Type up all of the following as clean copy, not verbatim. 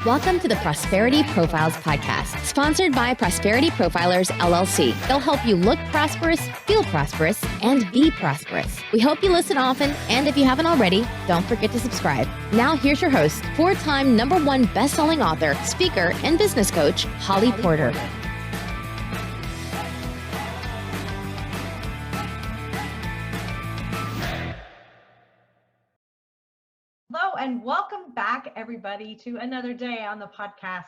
Welcome to the Prosperity Profiles podcast, sponsored by Prosperity Profilers, LLC. They'll help you look prosperous, feel prosperous, and be prosperous. We hope you listen often, and if you haven't already, don't forget to subscribe. Now, here's your host, four-time #1 best-selling author, speaker, and business coach, Holly Porter. Hello and welcome back, everybody, to another day on the podcast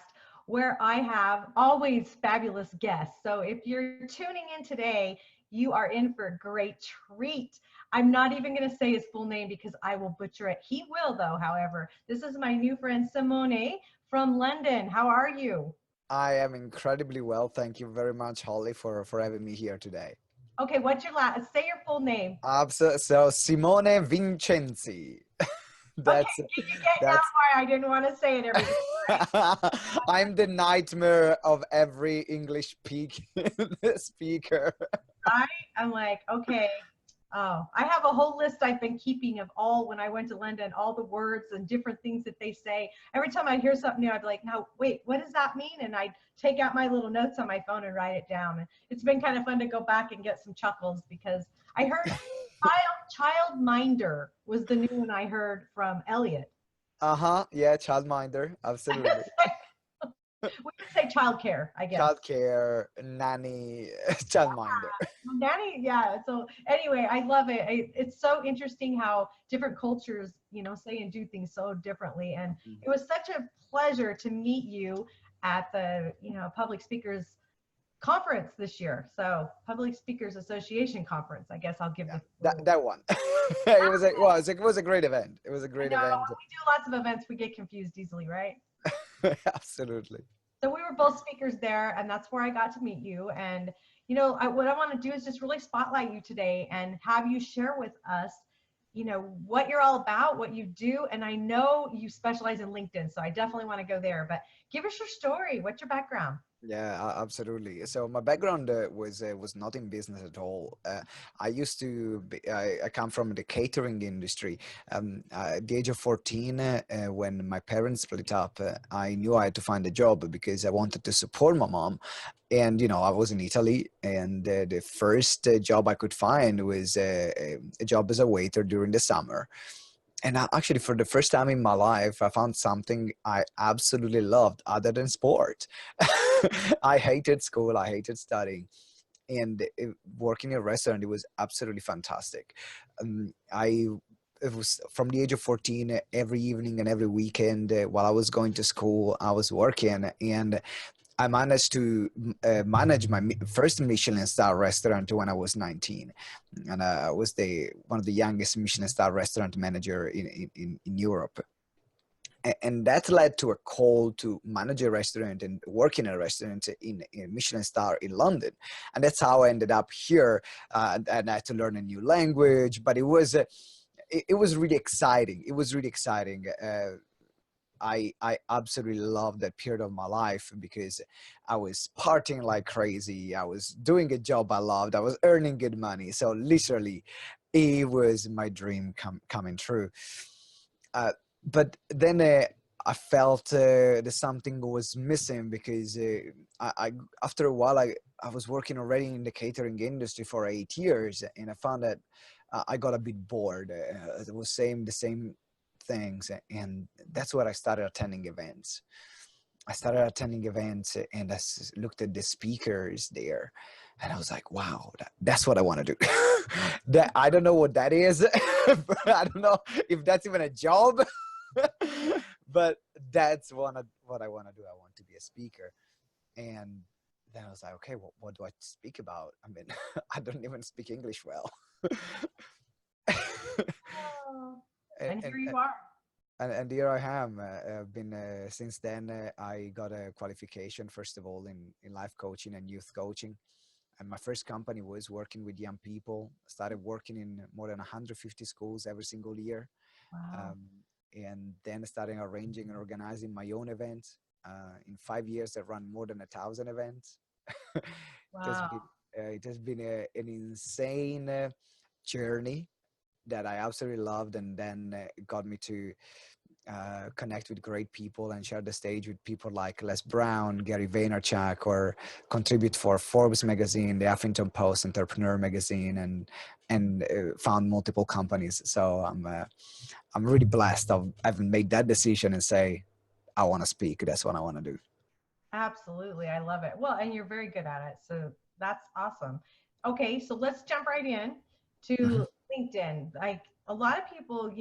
where I have always fabulous guests. So if you're tuning in today, you are in for a great treat. I'm not even going to say his full name because I will butcher it. He will, though, however. This is my new friend, Simone from London. How are you? I am incredibly well. Thank you very much, Holly, for having me here today. Okay, what's your last? Say your full name. So Simone Vincenzi. Okay, you get now why I didn't want to say it every day. I'm the nightmare of every English speaker. I'm like, okay. Oh, I have a whole list I've been keeping of all, when I went to London, all the words and different things that they say. Every time I hear something new, I'd be like, no, wait, what does that mean? And I'd take out my little notes on my phone and write it down. And it's been kind of fun to go back and get some chuckles because I heard childminder was the new one I heard from Elliot. Yeah, childminder, absolutely. We could say childcare, I guess. Childcare, nanny, childminder. Nanny, yeah. So anyway, I love it. It's so interesting how different cultures, say and do things so differently. And it was such a pleasure to meet you at the, Public Speakers Conference this year. So Public Speakers Association Conference, I guess I'll give that one. It was a great event. It was a great event. When we do lots of events, we get confused easily, right? Absolutely. So we were both speakers there, and that's where I got to meet you. And, what I want to do is just really spotlight you today and have you share with us, what you're all about, what you do. And I know you specialize in LinkedIn, so I definitely want to go there. But give us your story. What's your background? Yeah, absolutely. So my background was not in business at all. I come from the catering industry. At the age of 14, when my parents split up, I knew I had to find a job because I wanted to support my mom. And, I was in Italy, and the first job I could find was a job as a waiter during the summer. And actually, for the first time in my life, I found something I absolutely loved other than sport. I hated school. I hated studying. And working in a restaurant, it was absolutely fantastic. It was from the age of 14, every evening and every weekend while I was going to school, I was working. And I managed to manage my first Michelin star restaurant when I was 19, and I was one of the youngest Michelin star restaurant manager in Europe. And that led to a call to manage a restaurant and work in a restaurant in Michelin star in London. And that's how I ended up here. And I had to learn a new language, but it was really exciting. It was really exciting. I absolutely loved that period of my life because I was partying like crazy. I was doing a job I loved. I was earning good money. So literally, it was my dream coming true. But then I felt that something was missing because I after a while, I was working already in the catering industry for 8 years, and I found that I got a bit bored. It was saying the same things, and that's where I started attending events. And I looked at the speakers there, and I was like, wow, that's what I want to do. That I don't know what that is. I don't know if that's even a job, but that's what I want to do. I want to be a speaker. And then I was like, okay, well, what do I speak about? I mean, I don't even speak English well. And here you are. And here I am. I've been since then. I got a qualification, first of all, in life coaching and youth coaching. And my first company was working with young people. I started working in more than 150 schools every single year. Wow. And then starting arranging and organizing my own events. In 5 years, I've run more than 1,000 events. Wow. It has been an insane journey that I absolutely loved, and then it got me to connect with great people and share the stage with people like Les Brown, Gary Vaynerchuk, or contribute for Forbes magazine, the Huffington Post, Entrepreneur magazine, and found multiple companies. So I'm really blessed. I've made that decision and say, I want to speak. That's what I want to do. Absolutely. I love it. Well, and you're very good at it. So that's awesome. Okay. So let's jump right in to LinkedIn. Like a lot of people,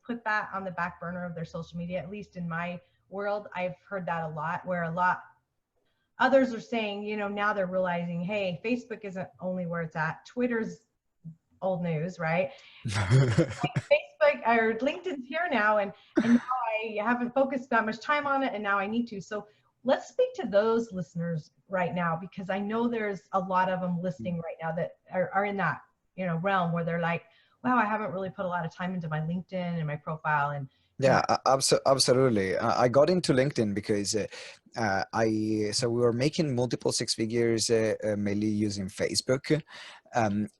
put that on the back burner of their social media, at least in my world. I've heard that a lot, where a lot others are saying, now they're realizing, hey, Facebook isn't only where it's at. Twitter's old news, right? Facebook or LinkedIn's here now, and now I haven't focused that much time on it, and now I need to. So let's speak to those listeners right now, because I know there's a lot of them listening right now that are in that realm where they're like, wow, I haven't really put a lot of time into my LinkedIn and my profile. And yeah, absolutely. I got into LinkedIn because so we were making multiple six figures mainly using Facebook,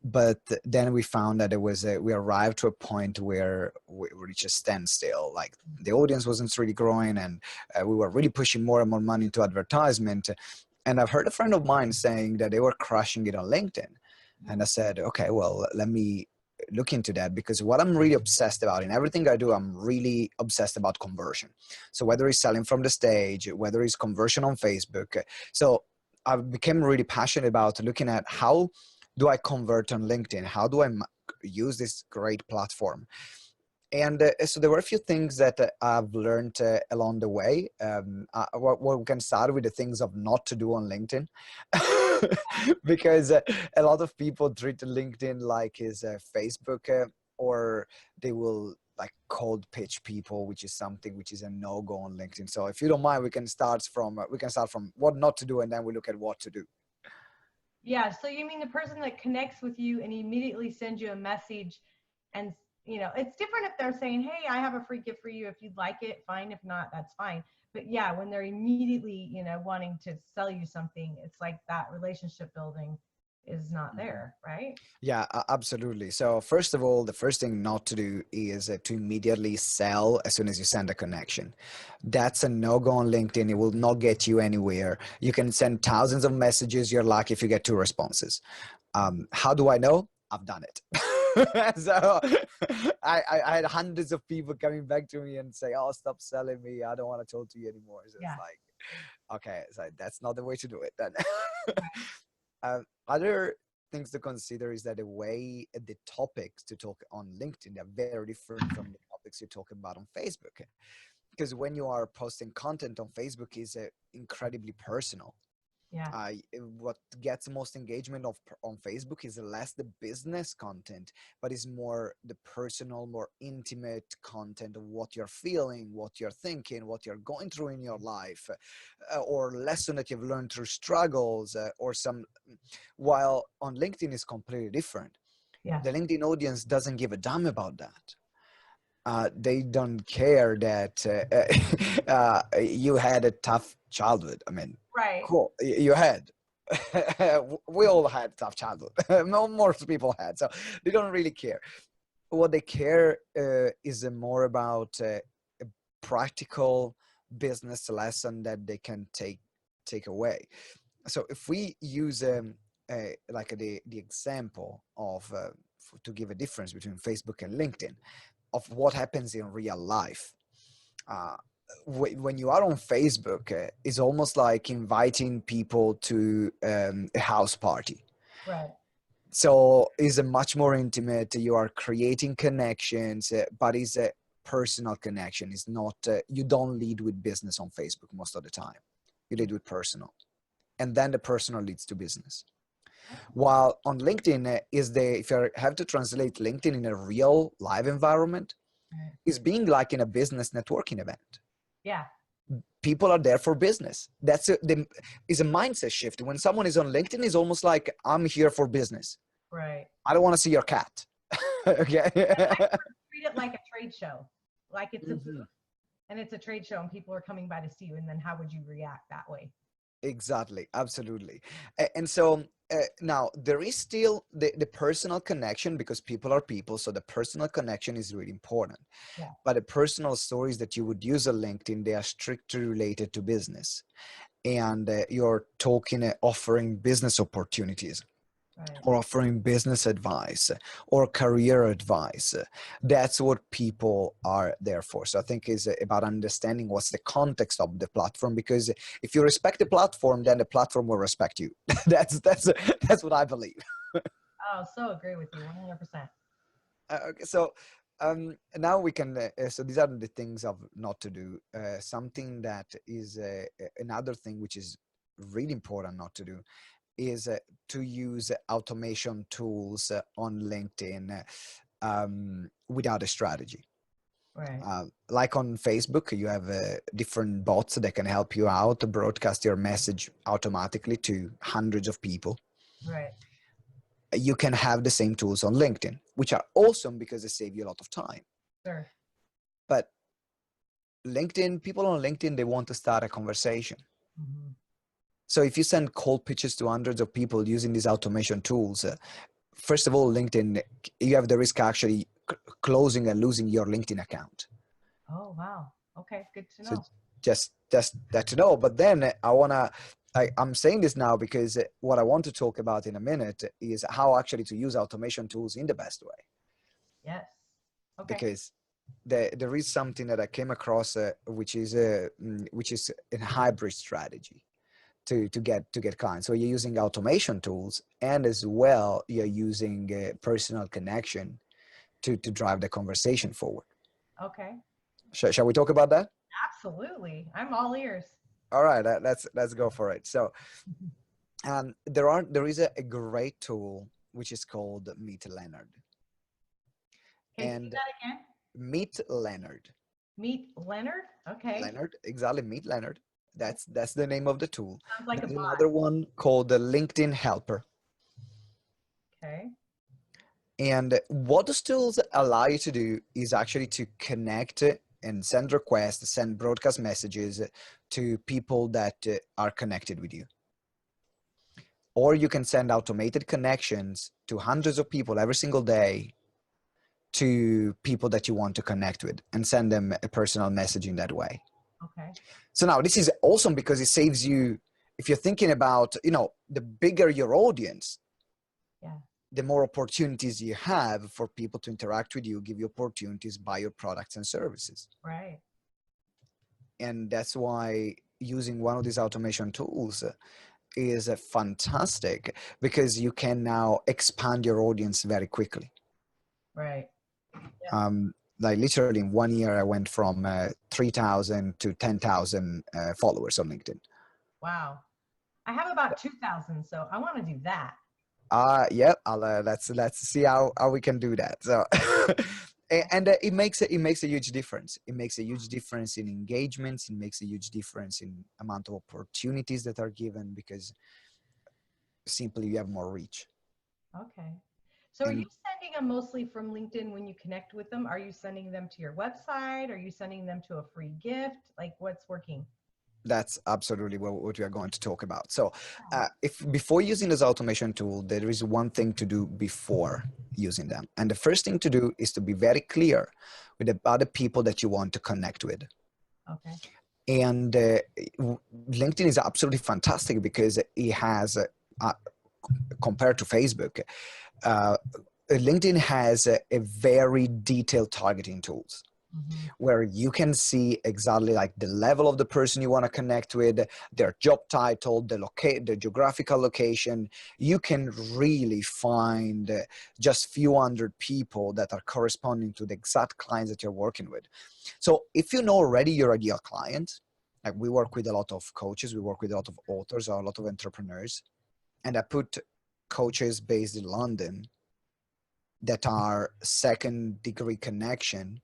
but then we found that we arrived to a point where we reached a standstill. Like the audience wasn't really growing, and we were really pushing more and more money into advertisement. And I've heard a friend of mine saying that they were crushing it on LinkedIn, and I said, okay, well, let me look into that, because what I'm really obsessed about in everything I do, I'm really obsessed about conversion. So whether it's selling from the stage, whether it's conversion on Facebook. So I became really passionate about looking at how do I convert on LinkedIn? How do I use this great platform? And so there were a few things that I've learned along the way. We can start with the things of not to do on LinkedIn, because a lot of people treat LinkedIn like is Facebook, or they will like cold pitch people, which is something which is a no-go on LinkedIn. So if you don't mind, we can start from what not to do, and then we look at what to do. yeah, so you mean the person that connects with you and immediately sends you a message, and it's different if they're saying, hey, I have a free gift for you. If you'd like it, fine. If not, that's fine. But yeah, when they're immediately, wanting to sell you something, it's like that relationship building is not there, right? Yeah, absolutely. So first of all, the first thing not to do is to immediately sell as soon as you send a connection. That's a no-go on LinkedIn. It will not get you anywhere. You can send thousands of messages. You're lucky if you get 2 responses. How do I know? I've done it. So I had hundreds of people coming back to me and say, oh, stop selling me. I don't want to talk to you anymore. So Yeah. it's like, okay, so that's not the way to do it then. Other things to consider is that the topics to talk on LinkedIn are very different from the topics you talk about on Facebook. Because when you are posting content on Facebook is incredibly personal. Yeah. What gets most engagement on Facebook is less the business content, but is more the personal, more intimate content of what you're feeling, what you're thinking, what you're going through in your life, or lesson that you've learned through struggles, or some. While on LinkedIn is completely different. Yeah. The LinkedIn audience doesn't give a damn about that. They don't care that you had a tough childhood. I mean, Right. cool. You had. We all had tough childhood. Most people had. So they don't really care. What they care is more about a practical business lesson that they can take away. So if we use like the example of to give a difference between Facebook and LinkedIn of what happens in real life. When you are on Facebook, it's almost like inviting people to a house party. Right. So it's a much more intimate. You are creating connections, but it's a personal connection. It's not. You don't lead with business on Facebook most of the time. You lead with personal, and then the personal leads to business. While on LinkedIn if you have to translate LinkedIn in a real live environment, Right. is being like in a business networking event. Yeah. People are there for business. Is a mindset shift. When someone is on LinkedIn, it's almost like I'm here for business. Right. I don't want to see your cat. Okay. Treat it like a trade show, like it's a booth, and it's a trade show and people are coming by to see you. And then how would you react that way? Exactly, absolutely. And so now there is still the personal connection, because people are people. So the personal connection is really important. Yeah. But the personal stories that you would use on LinkedIn, they are strictly related to business. And you're talking, offering business opportunities, Right. or offering business advice or career advice. That's what people are there for. So I think is about understanding what's the context of the platform, because if you respect the platform, then the platform will respect you. That's what I believe. Oh, so agree with you 100%. Okay, so now we can, so these are the things of not to do. Something that is another thing which is really important not to do is to use automation tools on LinkedIn without a strategy. Right. Like on Facebook, you have different bots that can help you out to broadcast your message automatically to hundreds of people. Right. You can have the same tools on LinkedIn, which are awesome because they save you a lot of time. Sure. But people on LinkedIn, they want to start a conversation. Mm-hmm. So if you send cold pitches to hundreds of people using these automation tools, first of all, LinkedIn, you have the risk actually closing and losing your LinkedIn account. Oh, wow. Okay. Good to So know. just that to know. But then I'm saying this now because what I want to talk about in a minute is how actually to use automation tools in the best way. Yes. Okay. Because there is something that I came across, which is a hybrid strategy to get clients. So you're using automation tools, and as well you're using personal connection to drive the conversation forward. Okay. Shall we talk about that? Absolutely. I'm all ears. All right, let's go for it. So there is a great tool which is called Meet Leonard. Okay. Say And that again. Meet Leonard. Meet Leonard. Okay. Leonard, exactly, Meet Leonard. That's the name of the tool. Sounds like a There's bot. another one called the LinkedIn Helper. Okay. And what those tools allow you to do is actually to connect and send requests, send broadcast messages to people that are connected with you. Or you can send automated connections to hundreds of people every single day to people that you want to connect with, and send them a personal message in that way. Okay. So now this is awesome because it saves you, if you're thinking about, the bigger your audience, Yeah. the more opportunities you have for people to interact with you, give you opportunities, buy your products and services. Right. And that's why using one of these automation tools is fantastic, because you can now expand your audience very quickly. Right. Like literally in 1 year, I went from 3,000 to 10,000 followers on LinkedIn. Wow. I have about 2,000, so I want to do that. Yeah, let's see how we can do that. So, and it makes a huge difference. It makes a huge difference in engagements. It makes a huge difference in amount of opportunities that are given, because simply you have more reach. Okay. So are And you sending them mostly from LinkedIn when you connect with them? Are you sending them to your website? Are you sending them to a free gift? Like, what's working? that's absolutely what we are going to talk about. So if before using this automation tool, there is one thing to do before using them. And the first thing to do is to be very clear with the other people that you want to connect with. Okay. And LinkedIn is absolutely fantastic because it has, compared to Facebook, LinkedIn has a very detailed targeting tools. Mm-hmm. Where you can see exactly like the level of the person you want to connect with, their job title, the geographical location. You can really find just few hundred people that are corresponding to the exact clients that you're working with. So if you know already your ideal client, like we work with a lot of coaches, we work with a lot of authors, or a lot of entrepreneurs, and I put coaches based in London that are second degree connection.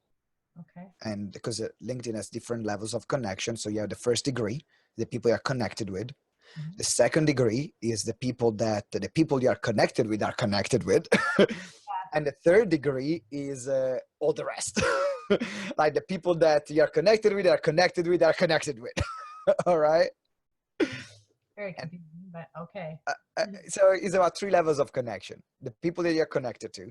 Okay. And because LinkedIn has different levels of connection. So you have the first degree, the people you are connected with. Mm-hmm. The second degree is the people you are connected with are connected with. And the third degree is all the rest. Like the people that you are connected with are connected with are connected with. All right. Very And confusing, but okay. so it's about three levels of connection: the people that you're connected to,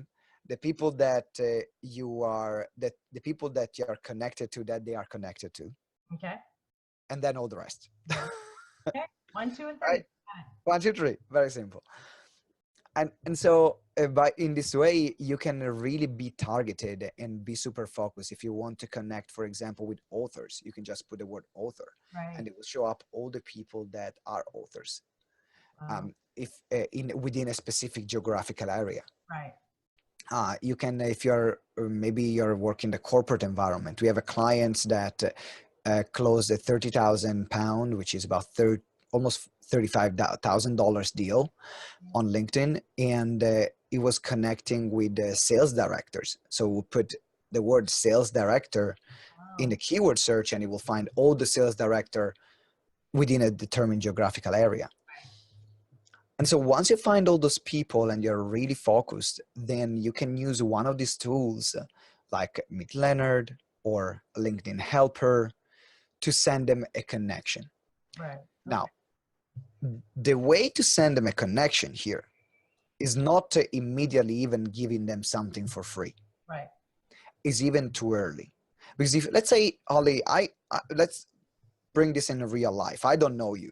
the people that the people that you're connected to, that they are connected to, Okay. and then all the rest. Okay. 1, 2, and 3. Right? 1, 2, 3. Very simple. And so by in this way, you can really be targeted and be super focused. If you want to connect, for example, with authors, you can just put the word author, Right. and it will show up all the people that are authors. Wow. If in within a specific geographical area. Right. You can, if you're maybe you're working the corporate environment. We have a clients that closed a £30,000, which is about almost $35,000 deal on LinkedIn, and it was connecting with the sales directors. So we'll put the word sales director in the Wow. keyword search, and it will find all the sales director within a determined geographical area. And so once you find all those people and you're really focused, then you can use one of these tools like Meet Leonard or LinkedIn Helper to send them a connection. Right. Now, the way to send them a connection here is not to immediately even giving them something for free. Right. It's even too early. Because if, let's say, Holly, let's bring this in real life. I don't know you.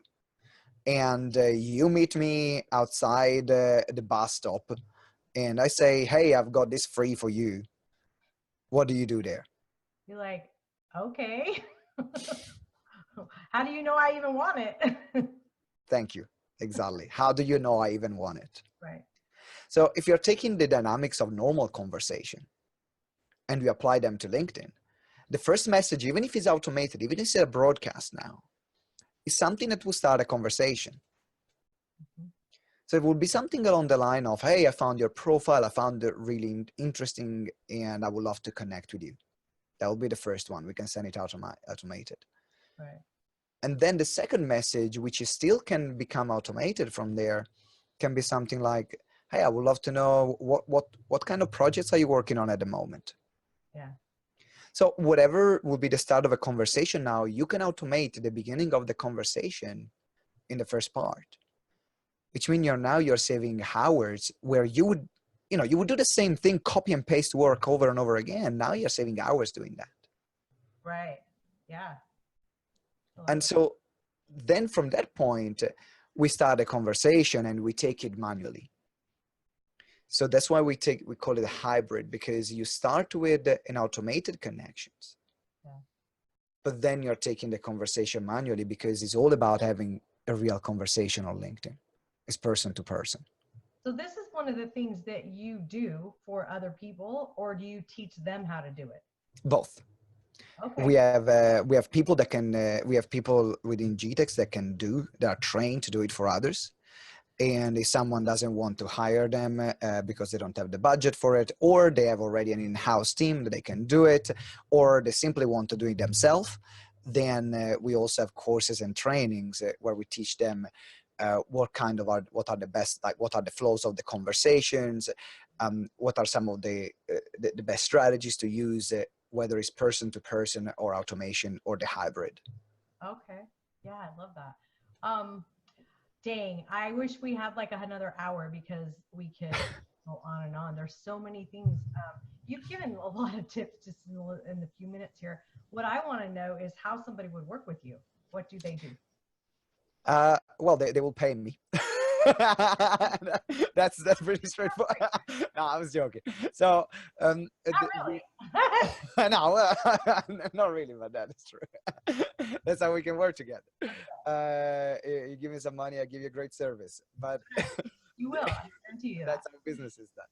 And you meet me outside the bus stop, and I say, hey, I've got this free for you. What do you do there? You're like, okay. How do you know I even want it? Thank you. Exactly. How do you know I even want it? Right. So if you're taking the dynamics of normal conversation and we apply them to LinkedIn, the first message, even if it's automated, even if it's a broadcast now, is something that will start a conversation. Mhm. So it would be something along the line of, hey, I found your profile, I found it really interesting, and I would love to connect with you. That will be the first one. We can send it automated. Right. And then the second message, which is still can become automated from there, can be something like, hey, I would love to know what kind of projects are you working on at the moment? Yeah. So whatever will be the start of a conversation now, you can automate the beginning of the conversation in the first part, which means you're saving hours where you would do the same thing, copy and paste work over and over again. Now you're saving hours doing that. Right. Yeah. And so then from that point, we start a conversation and we take it manually. So that's why we call it a hybrid, because you start with an automated connections, but then you're taking the conversation manually, because it's all about having a real conversation on LinkedIn. It's person to person. So this is one of the things that you do for other people, or do you teach them how to do it? Both. Okay. We have people that can we have people within GTEx that are trained to do it for others. And if someone doesn't want to hire them because they don't have the budget for it, or they have already an in-house team that they can do it, or they simply want to do it themselves, then we also have courses and trainings where we teach them what are the best, like what are the flows of the conversations, what are some of the best strategies to use, whether it's person to person or automation or the hybrid. Okay. Yeah, I love that. Dang, I wish we had like another hour, because we could go on and on. There's so many things. You've given a lot of tips just in the few minutes here. What I want to know is how somebody would work with you. What do they do? Well, they will pay me. that's pretty straightforward. No, I was joking. So Not really. no, not really, but that is true. That's how we can work together. You give me some money, I give you a great service. But You will. I guarantee you that. that's how business is done.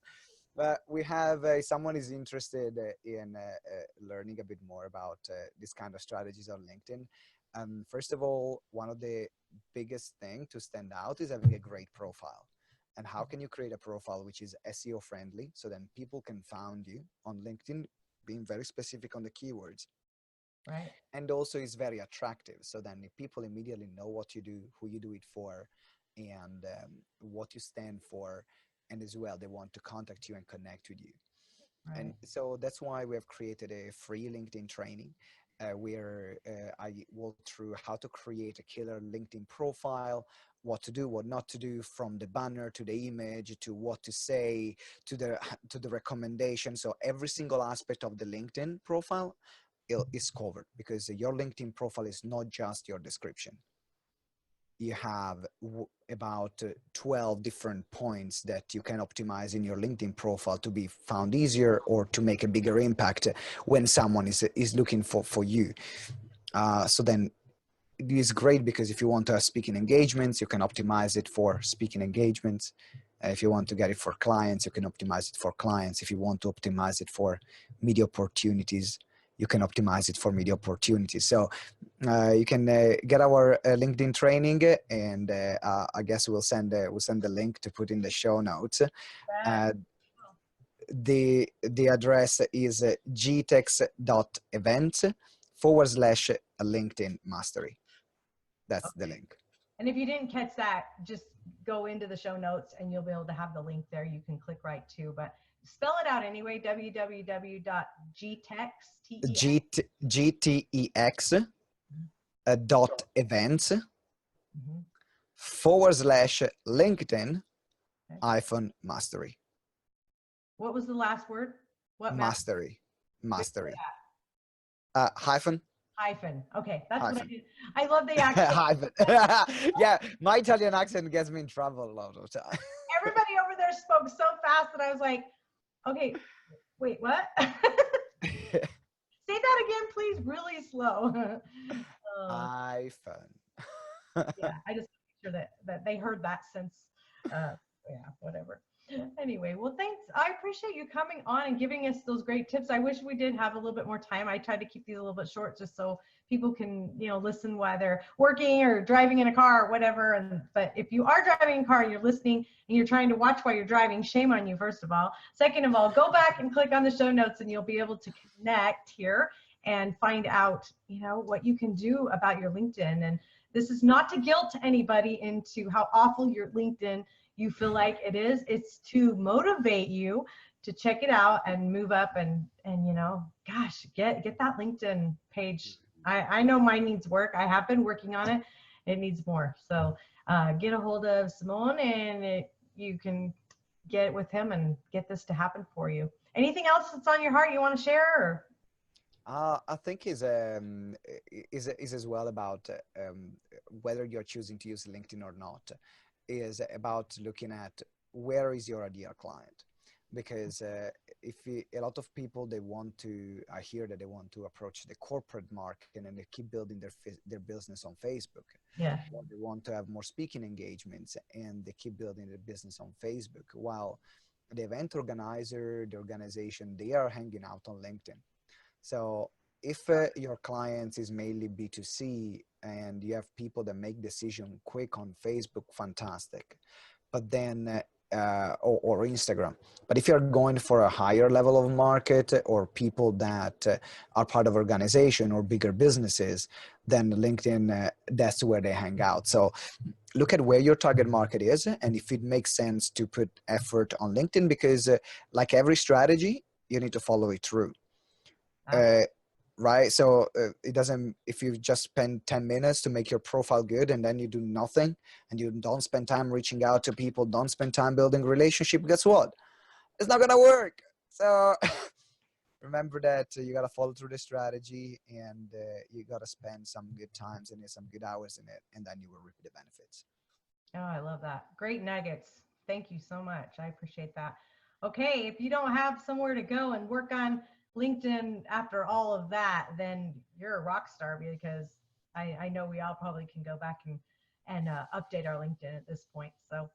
But we have someone is interested in learning a bit more about this kind of strategies on LinkedIn. First of all, one of the biggest thing to stand out is having a great profile. And how can you create a profile which is SEO friendly, so then people can find you on LinkedIn, being very specific on the keywords. Right. And also is very attractive. So then if people immediately know what you do, who you do it for, and what you stand for, and as well, they want to contact you and connect with you. Right. And so that's why we have created a free LinkedIn training. where I walk through how to create a killer LinkedIn profile, what to do, what not to do, from the banner to the image to what to say to the recommendation. So every single aspect of the LinkedIn profile is covered, because your LinkedIn profile is not just your description. You have about 12 different points that you can optimize in your LinkedIn profile to be found easier or to make a bigger impact when someone is looking for you. So then it is great, because if you want to have speaking engagements, you can optimize it for speaking engagements. If you want to get it for clients, you can optimize it for clients. If you want to optimize it for media opportunities, you can optimize it for media opportunities. So you can get our LinkedIn training, and I guess we'll send the link to put in the show notes. The address is gtex.events/LinkedIn mastery. That's the link. And if you didn't catch that, just go into the show notes and you'll be able to have the link there. You can click right to, but spell it out anyway, gtex.events/LinkedIn What was the last word? What? Mastery. Hyphen. Okay, that's Hyphen. what I did. I love the accent. Hyphen. Yeah, my Italian accent gets me in trouble a lot of the time. Everybody over there spoke so fast that I was like, okay, wait, what? Say that again, please, really slow. Hyphen. Yeah, I just make sure that they heard that since, yeah, whatever. Anyway, well, thanks. I appreciate you coming on and giving us those great tips. I wish we did have a little bit more time. I tried to keep these a little bit short just so people can, listen while they're working or driving in a car or whatever. But if you are driving a car and you're listening and you're trying to watch while you're driving, shame on you, first of all. Second of all, go back and click on the show notes and you'll be able to connect here and find out, what you can do about your LinkedIn. And this is not to guilt anybody into how awful your LinkedIn you feel like it is. It's to motivate you to check it out and move up and gosh, get that LinkedIn page. I know mine needs work. I have been working on it. It needs more. So get a hold of Simone and you can get with him and get this to happen for you. Anything else that's on your heart you want to share? Or? I think is as well about whether you're choosing to use LinkedIn or not, is about looking at where is your ideal client. Because a lot of people, I hear that they want to approach the corporate market and they keep building their business on Facebook. Yeah. Or they want to have more speaking engagements and they keep building their business on Facebook. While the event organizer, the organization, they are hanging out on LinkedIn. So if your clients is mainly B2C and you have people that make decision quick on Facebook, fantastic. But then, or Instagram. But if you're going for a higher level of market or people that are part of organization or bigger businesses, then LinkedIn, that's where they hang out. So look at where your target market is and if it makes sense to put effort on LinkedIn, because like every strategy, you need to follow it through. Right? So it doesn't, if you just spend 10 minutes to make your profile good and then you do nothing and you don't spend time reaching out to people, don't spend time building relationship, guess what? It's not going to work. So remember that you got to follow through the strategy and you got to spend some good times in it, some good hours in it, and then you will reap the benefits. Oh, I love that. Great nuggets. Thank you so much. I appreciate that. Okay. If you don't have somewhere to go and work on LinkedIn after all of that, then you're a rock star, because I know we all probably can go back and update our LinkedIn at this point. So,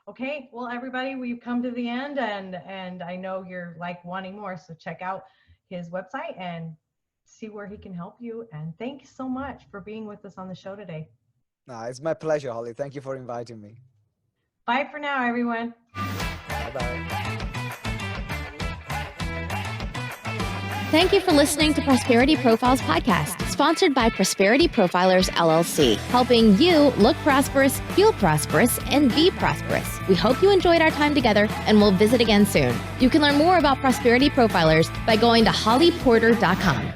okay, well, everybody, we've come to the end, and I know you're like wanting more. So check out his website and see where he can help you. And thanks so much for being with us on the show today. No, it's my pleasure, Holly. Thank you for inviting me. Bye for now, everyone. Bye-bye. Thank you for listening to Prosperity Profiles Podcast, sponsored by Prosperity Profilers, LLC, helping you look prosperous, feel prosperous, and be prosperous. We hope you enjoyed our time together, and we'll visit again soon. You can learn more about Prosperity Profilers by going to hollyporter.com.